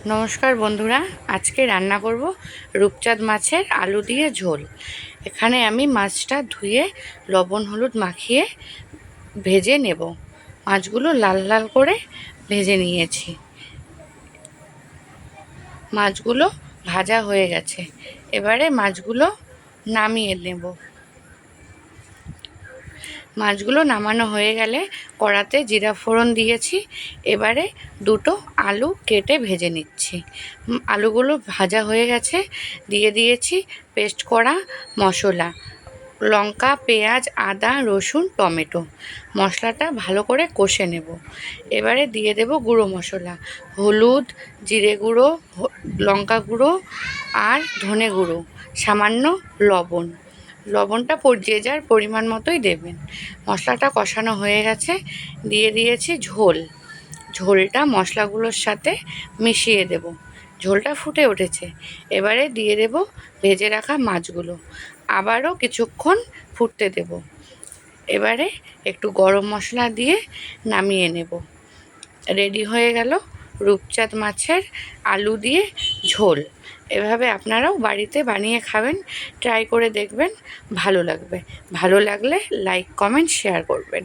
নমস্কার বন্ধুরা, আজকে রান্না করব রূপচাঁদ মাছের আলু দিয়ে ঝোল। এখানে আমি মাছটা ধুয়ে লবণ হলুদ মাখিয়ে ভেজে নেব। মাছগুলো লাল লাল করে ভেজে নিয়েছি। মাছগুলো ভাজা হয়ে গেছে, এবারে মাছগুলো নামিয়ে নেব। মাছগুলো নামানো হয়ে গেলে কড়াতে জিরা ফোড়ন দিয়েছি। এবারে দুটো আলু কেটে ভেজে নিচ্ছি। আলুগুলো ভাজা হয়ে গেছে, দিয়ে দিয়েছি পেস্ট করা মশলা, লঙ্কা, পেঁয়াজ, আদা, রসুন, টমেটো। মশলাটা ভালো করে কষে নেব। এবারে দিয়ে দেব গুঁড়ো মশলা, হলুদ, জিরে গুঁড়ো, লঙ্কা গুঁড়ো আর ধনে গুঁড়ো, সামান্য লবণ। লবণটা যে যার পরিমাণ মতোই দেবেন। মশলাটা কষানো হয়ে গেছে, দিয়ে দিয়েছি ঝোল। ঝোলটা মশলাগুলোর সাথে মিশিয়ে দেব। ঝোলটা ফুটে উঠেছে, এবারে দিয়ে দেব ভেজে রাখা মাছগুলো। আবারও কিছুক্ষণ ফুটতে দেব। এবারে একটু গরম মশলা দিয়ে নামিয়ে নেব। রেডি হয়ে গেল রূপচাঁদ মাছের আলু দিয়ে ঝোল। এভাবে আপনারাও বাড়িতে বানিয়ে খাবেন, ট্রাই করে দেখবেন, ভালো লাগবে। ভালো লাগলে লাইক, কমেন্ট, শেয়ার করবেন।